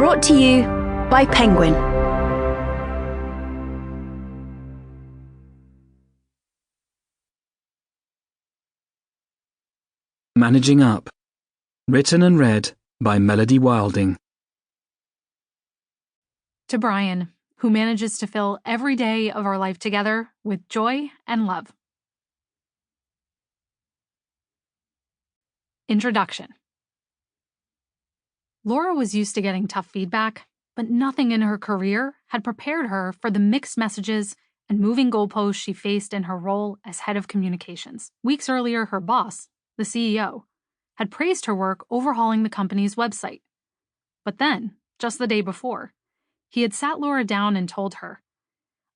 Brought to you by Penguin. Managing Up. Written and read by Melody Wilding. To Brian, who manages to fill every day of our life together with joy and love. Introduction. Laura was used to getting tough feedback, but nothing in her career had prepared her for the mixed messages and moving goalposts she faced in her role as head of communications. Weeks earlier, her boss, the CEO, had praised her work overhauling the company's website. But then, just the day before, he had sat Laura down and told her,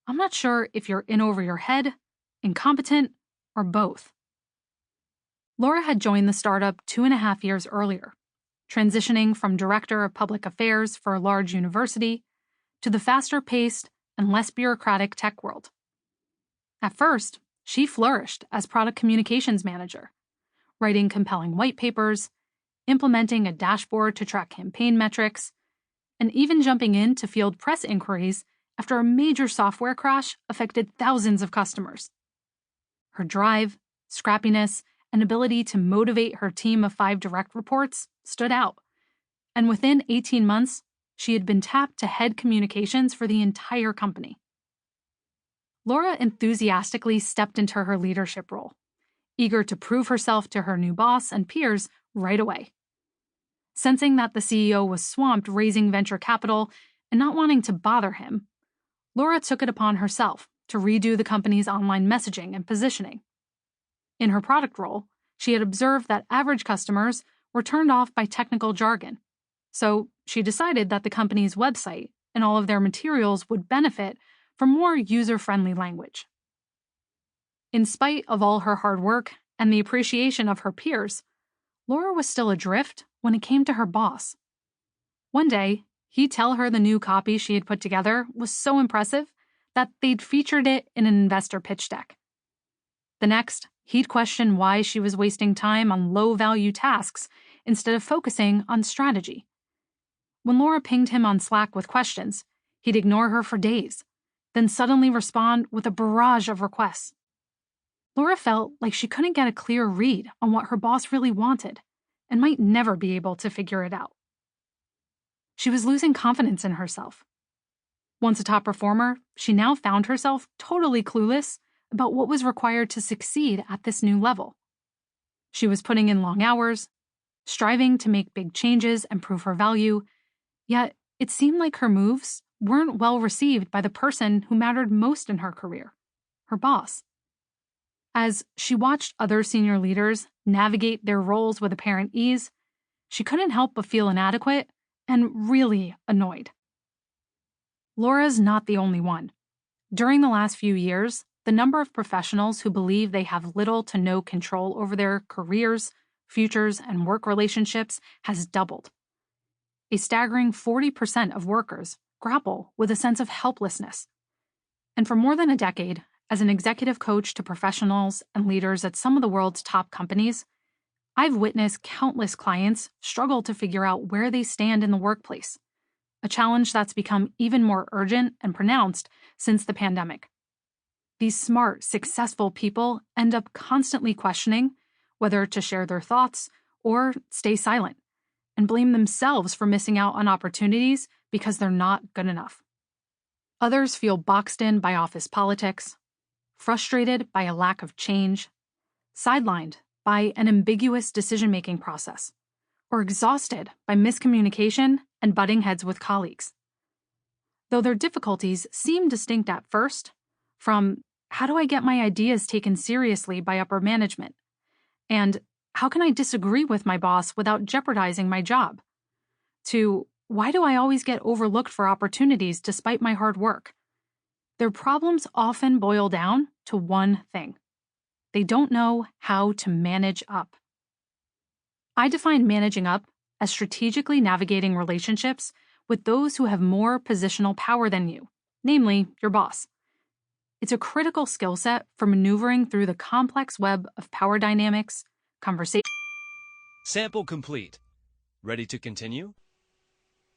"I'm not sure if you're in over your head, incompetent, or both." Laura had joined the startup 2.5 years earlier, transitioning from director of public affairs for a large university to the faster-paced and less bureaucratic tech world. At first, she flourished as product communications manager, writing compelling white papers, implementing a dashboard to track campaign metrics, and even jumping in to field press inquiries after a major software crash affected thousands of customers. Her drive, scrappiness, and ability to motivate her team of 5 direct reports stood out, and within 18 months, she had been tapped to head communications for the entire company. Laura enthusiastically stepped into her leadership role, eager to prove herself to her new boss and peers right away. Sensing that the CEO was swamped raising venture capital and not wanting to bother him, Laura took it upon herself to redo the company's online messaging and positioning. In her product role, she had observed that average customers were turned off by technical jargon, so she decided that the company's website and all of their materials would benefit from more user-friendly language. In spite of all her hard work and the appreciation of her peers, Laura was still adrift when it came to her boss. One day, he'd tell her the new copy she had put together was so impressive that they'd featured it in an investor pitch deck. The next, he'd question why she was wasting time on low-value tasks instead of focusing on strategy. When Laura pinged him on Slack with questions, he'd ignore her for days, then suddenly respond with a barrage of requests. Laura felt like she couldn't get a clear read on what her boss really wanted and might never be able to figure it out. She was losing confidence in herself. Once a top performer, she now found herself totally clueless about what was required to succeed at this new level. She was putting in long hours, striving to make big changes and prove her value, yet it seemed like her moves weren't well received by the person who mattered most in her career, her boss. As she watched other senior leaders navigate their roles with apparent ease, she couldn't help but feel inadequate and really annoyed. Laura's not the only one. During the last few years, the number of professionals who believe they have little to no control over their careers, futures, and work relationships has doubled. A staggering 40% of workers grapple with a sense of helplessness. And for more than a decade, as an executive coach to professionals and leaders at some of the world's top companies, I've witnessed countless clients struggle to figure out where they stand in the workplace, a challenge that's become even more urgent and pronounced since the pandemic. These smart, successful people end up constantly questioning whether to share their thoughts or stay silent, and blame themselves for missing out on opportunities because they're not good enough. Others feel boxed in by office politics, frustrated by a lack of change, sidelined by an ambiguous decision-making process, or exhausted by miscommunication and butting heads with colleagues. Though their difficulties seem distinct at first, from how do I get my ideas taken seriously by upper management, and how can I disagree with my boss without jeopardizing my job, to why do I always get overlooked for opportunities despite my hard work, their problems often boil down to one thing. They don't know how to manage up. I define managing up as strategically navigating relationships with those who have more positional power than you, namely your boss. It's a critical skill set for maneuvering through the complex web of power dynamics, conversation. Sample complete. Ready to continue?